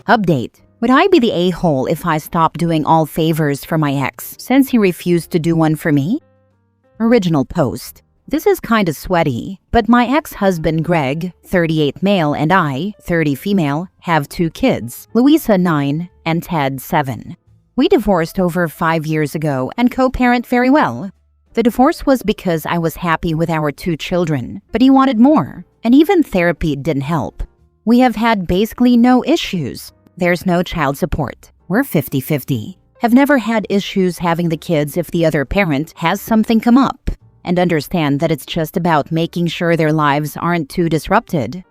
Update. Would I be the a-hole if I stopped doing all favors for my ex since he refused to do one for me? Original post. This is kinda sweaty, but my ex-husband Greg, 38 male, and I, 30 female, have 2 kids, Louisa 9 and Ted 7. We divorced over 5 years ago and co-parent very well. The divorce was because I was happy with our 2 children, but he wanted more, and even therapy didn't help. We have had basically no issues. There's no child support. We're 50-50. Have never had issues having the kids if the other parent has something come up, and understand that it's just about making sure their lives aren't too disrupted.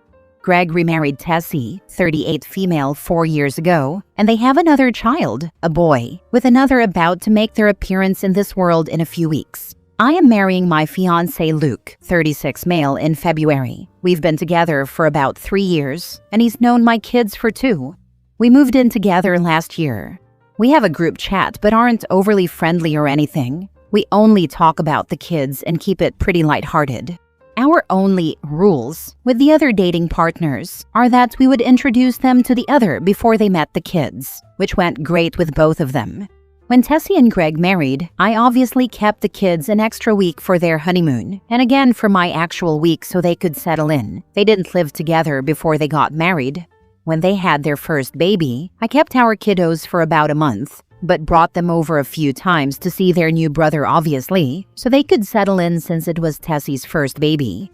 Greg remarried Tessie, 38 female, 4 years ago, and they have another child, a boy, with another about to make their appearance in this world in a few weeks. I am marrying my fiancé Luke, 36 male, in February. We've been together for about 3 years, and he's known my kids for 2. We moved in together last year. We have a group chat but aren't overly friendly or anything. We only talk about the kids and keep it pretty lighthearted. Our only rules with the other dating partners are that we would introduce them to the other before they met the kids, which went great with both of them. When Tessie and Greg married, I obviously kept the kids an extra week for their honeymoon, and again for my actual week so they could settle in. They didn't live together before they got married. When they had their first baby, I kept our kiddos for about a month, but brought them over a few times to see their new brother obviously, so they could settle in since it was Tessie's first baby.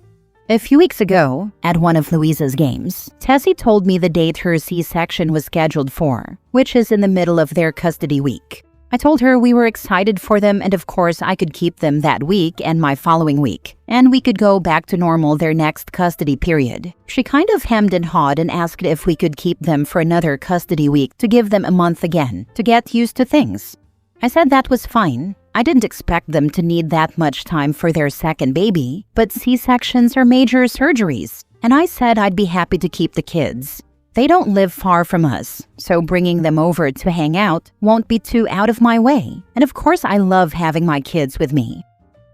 A few weeks ago, at one of Louisa's games, Tessie told me the date her C-section was scheduled for, which is in the middle of their custody week. I told her we were excited for them and of course I could keep them that week and my following week, and we could go back to normal their next custody period. She kind of hemmed and hawed and asked if we could keep them for another custody week to give them a month again, to get used to things. I said that was fine. I didn't expect them to need that much time for their second baby, but C-sections are major surgeries, and I said I'd be happy to keep the kids. They don't live far from us, so bringing them over to hang out won't be too out of my way. And of course, I love having my kids with me.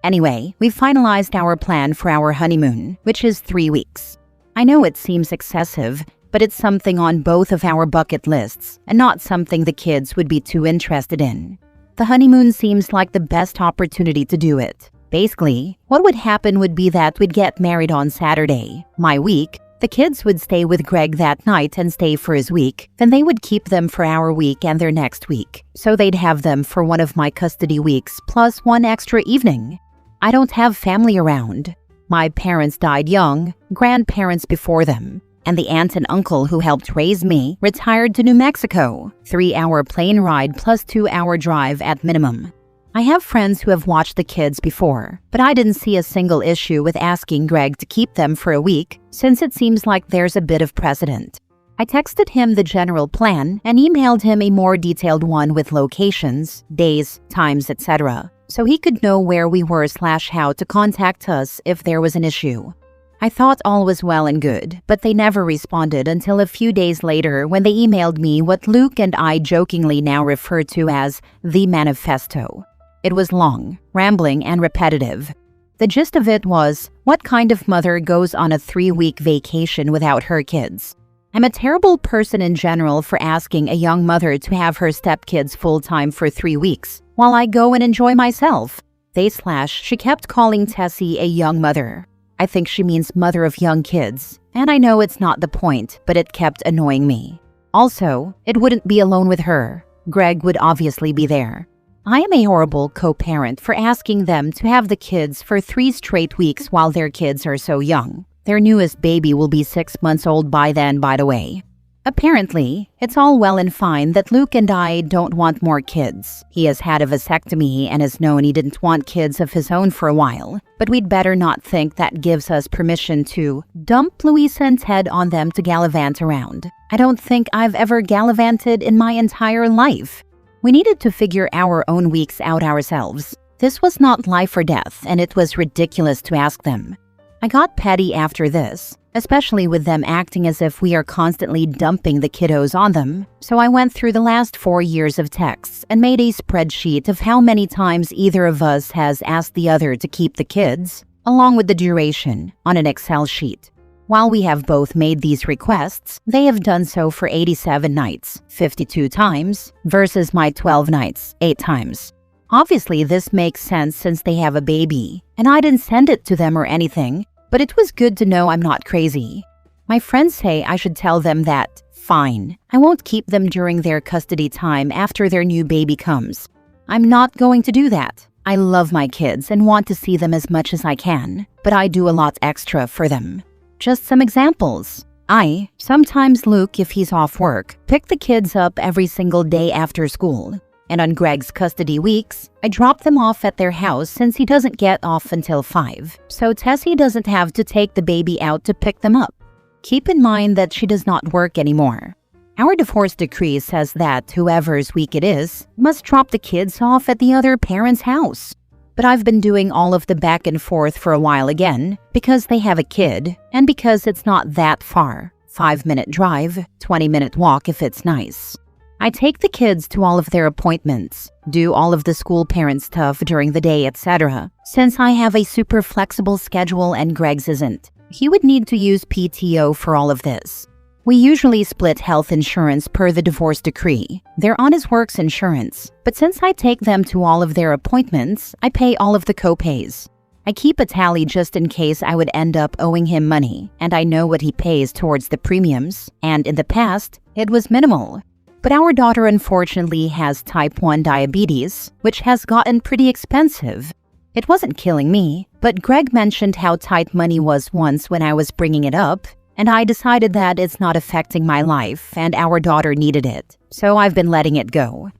Anyway, we finalized our plan for our honeymoon, which is 3 weeks. I know it seems excessive, but it's something on both of our bucket lists and not something the kids would be too interested in. The honeymoon seems like the best opportunity to do it. Basically, what would happen would be that we'd get married on Saturday, my week. The kids would stay with Greg that night and stay for his week, then they would keep them for our week and their next week. So they'd have them for one of my custody weeks plus 1 extra evening. I don't have family around. My parents died young, grandparents before them, and the aunt and uncle who helped raise me retired to New Mexico. 3-hour plane ride plus 2-hour drive at minimum. I have friends who have watched the kids before, but I didn't see a single issue with asking Greg to keep them for a week, since it seems like there's a bit of precedent. I texted him the general plan and emailed him a more detailed one with locations, days, times, etc., so he could know where we were / how to contact us if there was an issue. I thought all was well and good, but they never responded until a few days later when they emailed me what Luke and I jokingly now refer to as the manifesto. It was long, rambling, and repetitive. The gist of it was, what kind of mother goes on a 3-week vacation without her kids? I'm a terrible person in general for asking a young mother to have her stepkids full-time for 3 weeks, while I go and enjoy myself. She kept calling Tessie a young mother. I think she means mother of young kids, and I know it's not the point, but it kept annoying me. Also, it wouldn't be alone with her. Greg would obviously be there. I am a horrible co-parent for asking them to have the kids for 3 straight weeks while their kids are so young. Their newest baby will be 6 months old by then, by the way. Apparently, it's all well and fine that Luke and I don't want more kids. He has had a vasectomy and has known he didn't want kids of his own for a while, but we'd better not think that gives us permission to dump Louisa and Ted on them to gallivant around. I don't think I've ever gallivanted in my entire life. We needed to figure our own weeks out ourselves. This was not life or death, and it was ridiculous to ask them. I got petty after this, especially with them acting as if we are constantly dumping the kiddos on them. So I went through the last 4 years of texts and made a spreadsheet of how many times either of us has asked the other to keep the kids, along with the duration, on an Excel sheet. While we have both made these requests, they have done so for 87 nights, 52 times, versus my 12 nights, 8 times. Obviously, this makes sense since they have a baby, and I didn't send it to them or anything, but it was good to know I'm not crazy. My friends say I should tell them that, fine, I won't keep them during their custody time after their new baby comes. I'm not going to do that. I love my kids and want to see them as much as I can, but I do a lot extra for them. Just some examples. I, sometimes Luke, if he's off work, pick the kids up every single day after school. And on Greg's custody weeks, I drop them off at their house since he doesn't get off until 5. So Tessie doesn't have to take the baby out to pick them up. Keep in mind that she does not work anymore. Our divorce decree says that whoever's week it is must drop the kids off at the other parent's house. But I've been doing all of the back and forth for a while again because they have a kid and because it's not that far. 5-minute drive, 20-minute walk if it's nice. I take the kids to all of their appointments, do all of the school parent stuff during the day, etc. Since I have a super flexible schedule and Greg's isn't, he would need to use PTO for all of this. We usually split health insurance per the divorce decree. They're on his work's insurance, but since I take them to all of their appointments, I pay all of the co-pays. I keep a tally just in case I would end up owing him money, and I know what he pays towards the premiums, and in the past, it was minimal. But our daughter unfortunately has type 1 diabetes, which has gotten pretty expensive. It wasn't killing me, but Greg mentioned how tight money was once when I was bringing it up, and I decided that it's not affecting my life and our daughter needed it, so I've been letting it go.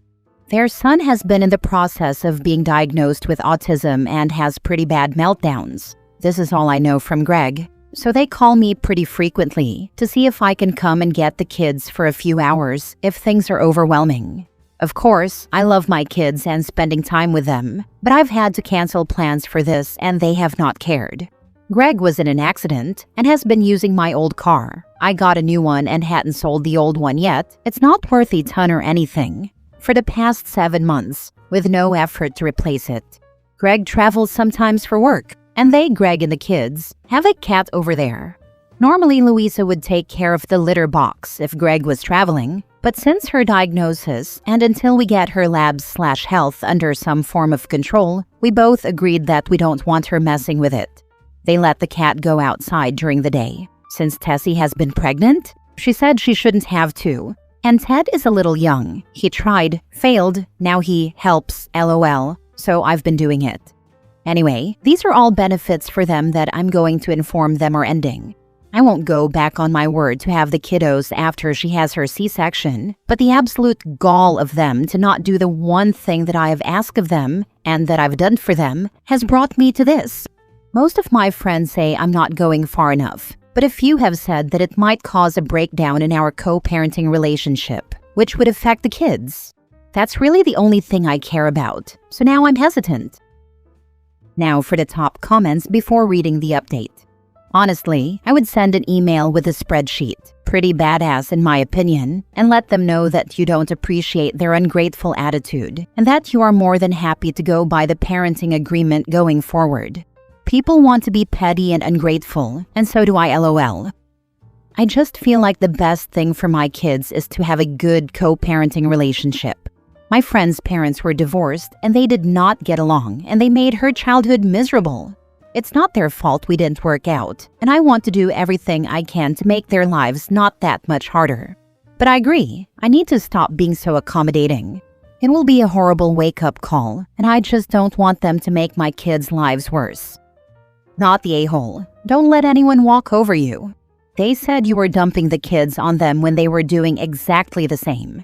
Their son has been in the process of being diagnosed with autism and has pretty bad meltdowns. This is all I know from Greg. So they call me pretty frequently to see if I can come and get the kids for a few hours if things are overwhelming. Of course, I love my kids and spending time with them, but I've had to cancel plans for this and they have not cared. Greg was in an accident and has been using my old car. I got a new one and hadn't sold the old one yet. It's not worth a ton or anything. For the past 7 months, with no effort to replace it. Greg travels sometimes for work. And they, Greg and the kids, have a cat over there. Normally, Louisa would take care of the litter box if Greg was traveling, but since her diagnosis and until we get her labs/health under some form of control, we both agreed that we don't want her messing with it. They let the cat go outside during the day. Since Tessie has been pregnant, she said she shouldn't have to. And Ted is a little young. He tried, failed, now he helps, LOL, so I've been doing it. Anyway, these are all benefits for them that I'm going to inform them are ending. I won't go back on my word to have the kiddos after she has her C-section, but the absolute gall of them to not do the one thing that I have asked of them and that I've done for them has brought me to this. Most of my friends say I'm not going far enough, but a few have said that it might cause a breakdown in our co-parenting relationship, which would affect the kids. That's really the only thing I care about, so now I'm hesitant. Now for the top comments before reading the update. Honestly, I would send an email with a spreadsheet, pretty badass in my opinion, and let them know that you don't appreciate their ungrateful attitude and that you are more than happy to go by the parenting agreement going forward. People want to be petty and ungrateful, and so do I, LOL. I just feel like the best thing for my kids is to have a good co-parenting relationship. My friend's parents were divorced and they did not get along and they made her childhood miserable. It's not their fault we didn't work out, and I want to do everything I can to make their lives not that much harder. But I agree, I need to stop being so accommodating. It will be a horrible wake-up call, and I just don't want them to make my kids' lives worse. Not the a-hole. Don't let anyone walk over you. They said you were dumping the kids on them when they were doing exactly the same.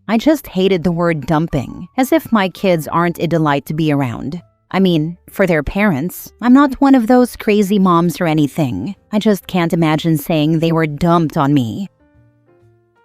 I just hated the word dumping, as if my kids aren't a delight to be around. I mean, for their parents, I'm not one of those crazy moms or anything. I just can't imagine saying they were dumped on me.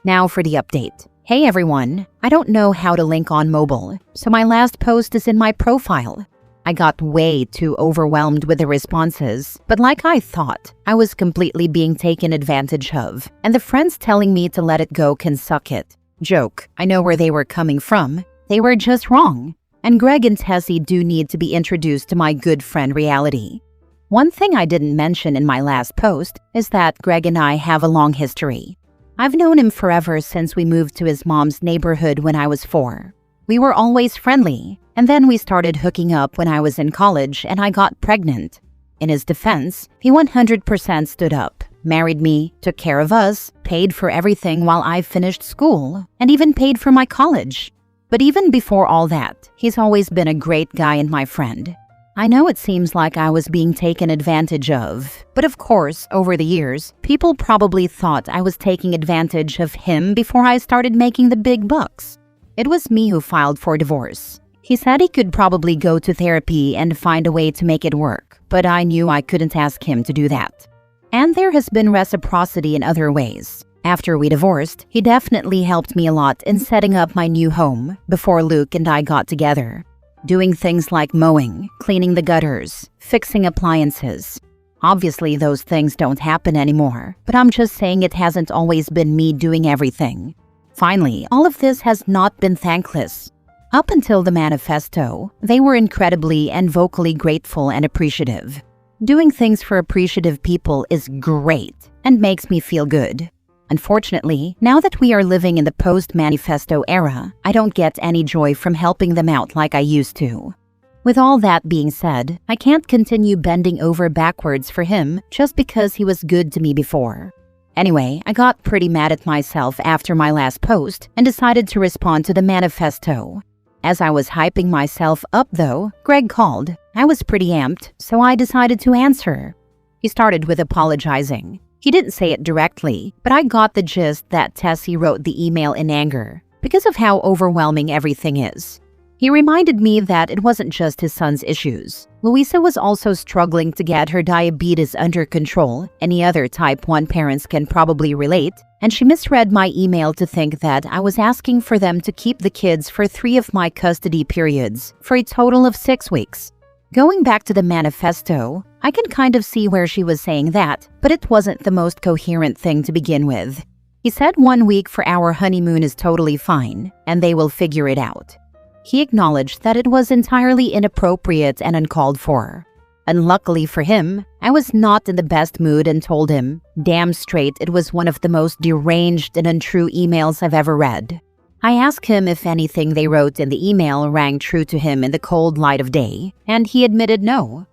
Now for the update. Hey everyone, I don't know how to link on mobile, so my last post is in my profile. I got way too overwhelmed with the responses, but like I thought, I was completely being taken advantage of, and the friends telling me to let it go can suck it. Joke, I know where they were coming from. They were just wrong. And Greg and Tessie do need to be introduced to my good friend reality. One thing I didn't mention in my last post is that Greg and I have a long history. I've known him forever since we moved to his mom's neighborhood when I was 4. We were always friendly, and then we started hooking up when I was in college and I got pregnant. In his defense, he 100% stood up, married me, took care of us, paid for everything while I finished school, and even paid for my college. But even before all that, he's always been a great guy and my friend. I know it seems like I was being taken advantage of, but of course, over the years, people probably thought I was taking advantage of him before I started making the big bucks. It was me who filed for divorce. He said he could probably go to therapy and find a way to make it work, but I knew I couldn't ask him to do that. And there has been reciprocity in other ways. After we divorced, he definitely helped me a lot in setting up my new home before Luke and I got together. Doing things like mowing, cleaning the gutters, fixing appliances. Obviously, those things don't happen anymore, but I'm just saying it hasn't always been me doing everything. Finally, all of this has not been thankless. Up until the manifesto, they were incredibly and vocally grateful and appreciative. Doing things for appreciative people is great and makes me feel good. Unfortunately, now that we are living in the post-manifesto era, I don't get any joy from helping them out like I used to. With all that being said, I can't continue bending over backwards for him just because he was good to me before. Anyway, I got pretty mad at myself after my last post and decided to respond to the manifesto. As I was hyping myself up though, Greg called. I was pretty amped, so I decided to answer. He started with apologizing. He didn't say it directly, but I got the gist that Tessie wrote the email in anger because of how overwhelming everything is. He reminded me that it wasn't just his son's issues. Louisa was also struggling to get her diabetes under control. Any other type 1 parents can probably relate, and she misread my email to think that I was asking for them to keep the kids for 3 of my custody periods, for a total of 6 weeks. Going back to the manifesto, I can kind of see where she was saying that, but it wasn't the most coherent thing to begin with. He said 1 week for our honeymoon is totally fine, and they will figure it out. He acknowledged that it was entirely inappropriate and uncalled for. Unluckily for him, I was not in the best mood and told him, damn straight it was one of the most deranged and untrue emails I've ever read. I asked him if anything they wrote in the email rang true to him in the cold light of day, and he admitted no.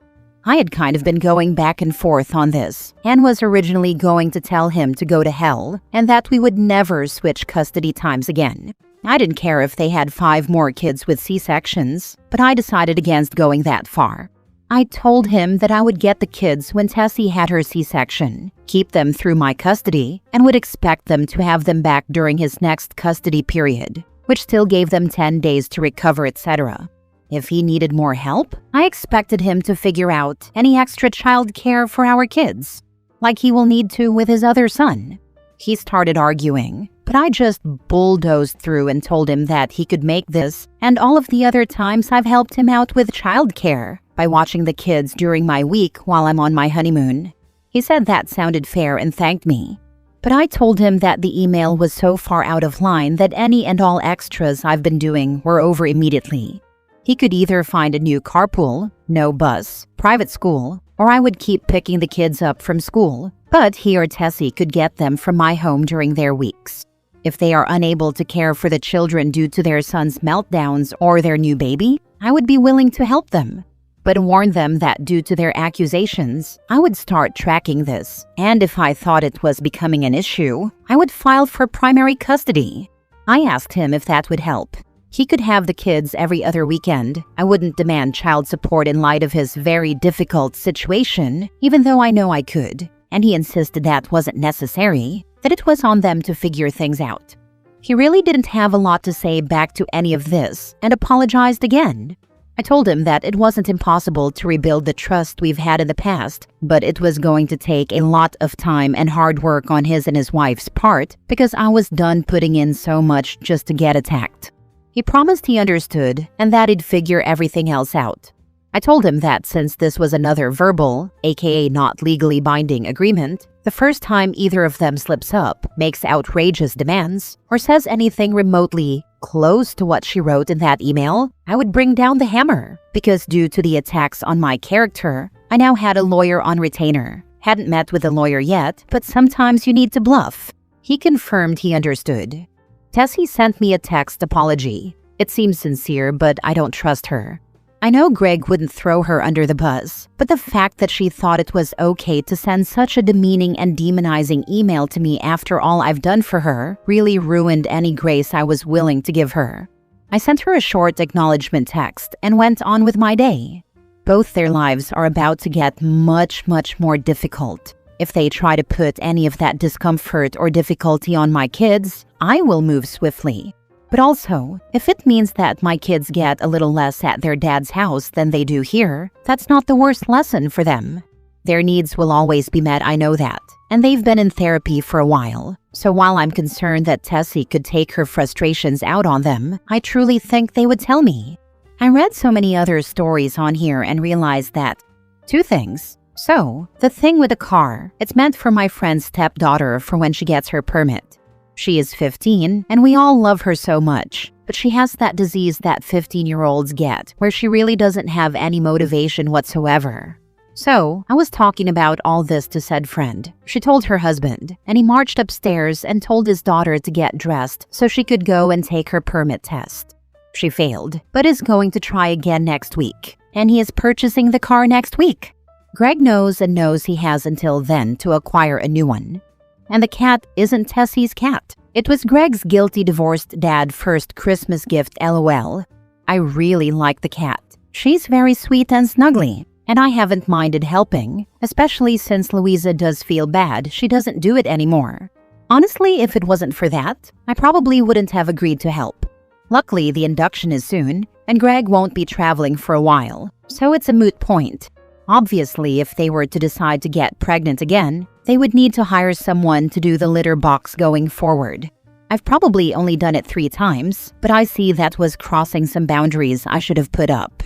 I had kind of been going back and forth on this, and was originally going to tell him to go to hell, and that we would never switch custody times again. I didn't care if they had 5 more kids with C-sections, but I decided against going that far. I told him that I would get the kids when Tessie had her C-section, keep them through my custody, and would expect them to have them back during his next custody period, which still gave them 10 days to recover, etc. If he needed more help, I expected him to figure out any extra child care for our kids, like he will need to with his other son. He started arguing, but I just bulldozed through and told him that he could make this and all of the other times I've helped him out with childcare by watching the kids during my week while I'm on my honeymoon. He said that sounded fair and thanked me. But I told him that the email was so far out of line that any and all extras I've been doing were over immediately. He could either find a new carpool, no bus, private school, or I would keep picking the kids up from school, but he or Tessie could get them from my home during their weeks. If they are unable to care for the children due to their son's meltdowns or their new baby, I would be willing to help them, but warned them that due to their accusations, I would start tracking this, and if I thought it was becoming an issue, I would file for primary custody. I asked him if that would help. He could have the kids every other weekend. I wouldn't demand child support in light of his very difficult situation, even though I know I could, and he insisted that wasn't necessary, that it was on them to figure things out. He really didn't have a lot to say back to any of this, and apologized again. I told him that it wasn't impossible to rebuild the trust we've had in the past, but it was going to take a lot of time and hard work on his and his wife's part because I was done putting in so much just to get attacked. He promised he understood and that he'd figure everything else out. I told him that since this was another verbal, aka not legally binding agreement, the first time either of them slips up, makes outrageous demands, or says anything remotely close to what she wrote in that email, I would bring down the hammer, because due to the attacks on my character, I now had a lawyer on retainer. Hadn't met with a lawyer yet, but sometimes you need to bluff. He confirmed he understood. Tessie sent me a text apology. It seems sincere, but I don't trust her. I know Greg wouldn't throw her under the bus, but the fact that she thought it was okay to send such a demeaning and demonizing email to me after all I've done for her really ruined any grace I was willing to give her. I sent her a short acknowledgement text and went on with my day. Both their lives are about to get much more difficult. If they try to put any of that discomfort or difficulty on my kids, I will move swiftly. But also, if it means that my kids get a little less at their dad's house than they do here, that's not the worst lesson for them. Their needs will always be met, I know that, and they've been in therapy for a while. So while I'm concerned that Tessie could take her frustrations out on them, I truly think they would tell me. I read so many other stories on here and realized that 2 things. So, the thing with the car, it's meant for my friend's stepdaughter for when she gets her permit. She is 15, and we all love her so much, but she has that disease that 15-year-olds get, where she really doesn't have any motivation whatsoever. So, I was talking about all this to said friend. She told her husband, and he marched upstairs and told his daughter to get dressed so she could go and take her permit test. She failed, but is going to try again next week, and he is purchasing the car next week. Greg knows he has until then to acquire a new one. And the cat isn't Tessie's cat. It was Greg's guilty divorced dad first Christmas gift, LOL. I really like the cat. She's very sweet and snuggly, and I haven't minded helping, especially since Louisa does feel bad she doesn't do it anymore. Honestly, if it wasn't for that, I probably wouldn't have agreed to help. Luckily, the induction is soon, and Greg won't be traveling for a while, so it's a moot point. Obviously, if they were to decide to get pregnant again, they would need to hire someone to do the litter box going forward. I've probably only done it 3 times, but I see that was crossing some boundaries I should have put up.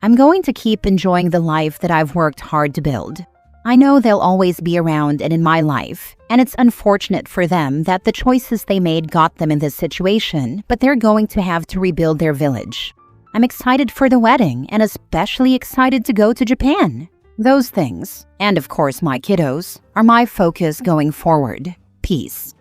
I'm going to keep enjoying the life that I've worked hard to build. I know they'll always be around and in my life, and it's unfortunate for them that the choices they made got them in this situation, but they're going to have to rebuild their village. I'm excited for the wedding and especially excited to go to Japan. Those things, and of course my kiddos, are my focus going forward. Peace.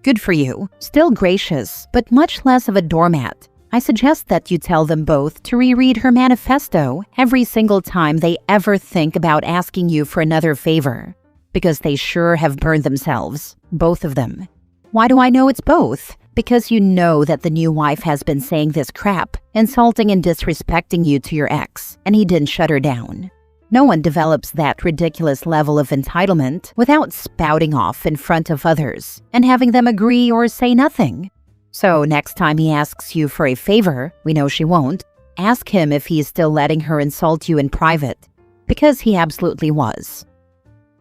Good for you. Still gracious, but much less of a doormat. I suggest that you tell them both to reread her manifesto every single time they ever think about asking you for another favor. Because they sure have burned themselves, both of them. Why do I know it's both? Because you know that the new wife has been saying this crap, insulting and disrespecting you to your ex, and he didn't shut her down. No one develops that ridiculous level of entitlement without spouting off in front of others and having them agree or say nothing. So next time he asks you for a favor, we know she won't, ask him if he is still letting her insult you in private, because he absolutely was.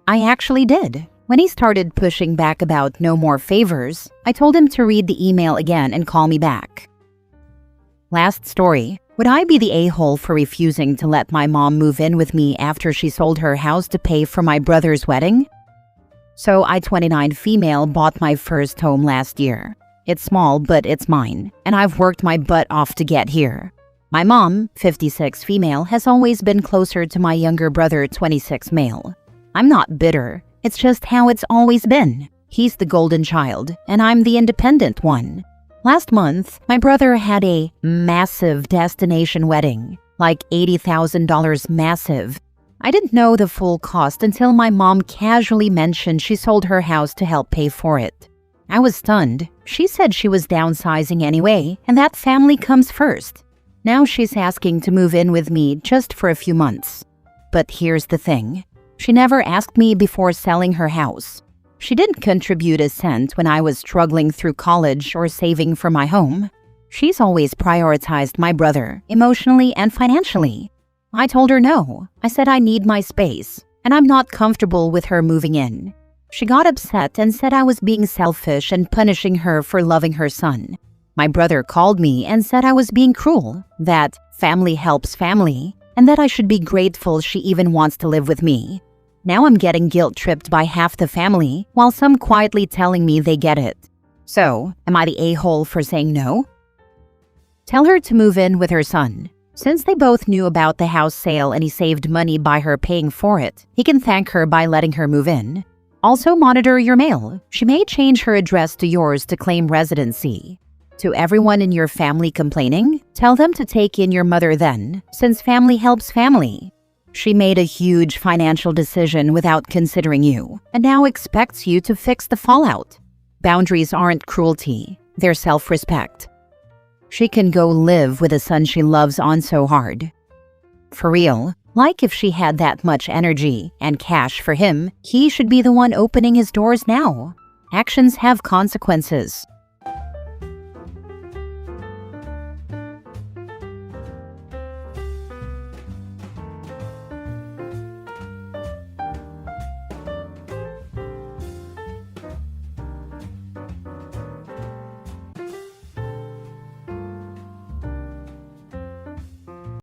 I actually did. When he started pushing back about no more favors, I told him to read the email again and call me back. Last story. Would I be the a-hole for refusing to let my mom move in with me after she sold her house to pay for my brother's wedding? So I, 29 female, bought my first home last year. It's small, but it's mine, and I've worked my butt off to get here. My mom, 56 female, has always been closer to my younger brother, 26 male. I'm not bitter, it's just how it's always been. He's the golden child, and I'm the independent one. Last month, my brother had a massive destination wedding, like $80,000 massive. I didn't know the full cost until my mom casually mentioned she sold her house to help pay for it. I was stunned. She said she was downsizing anyway, and that family comes first. Now she's asking to move in with me just for a few months. But here's the thing. She never asked me before selling her house. She didn't contribute a cent when I was struggling through college or saving for my home. She's always prioritized my brother, emotionally and financially. I told her no. I said I need my space, and I'm not comfortable with her moving in. She got upset and said I was being selfish and punishing her for loving her son. My brother called me and said I was being cruel, that family helps family, and that I should be grateful she even wants to live with me. Now I'm getting guilt-tripped by half the family, while some quietly telling me they get it. So, am I the a-hole for saying no? Tell her to move in with her son. Since they both knew about the house sale and he saved money by her paying for it, he can thank her by letting her move in. Also monitor your mail. She may change her address to yours to claim residency. To everyone in your family complaining, tell them to take in your mother then, since family helps family. She made a huge financial decision without considering you, and now expects you to fix the fallout. Boundaries aren't cruelty, they're self-respect. She can go live with a son she loves on so hard. For real, like if she had that much energy and cash for him, he should be the one opening his doors now. Actions have consequences.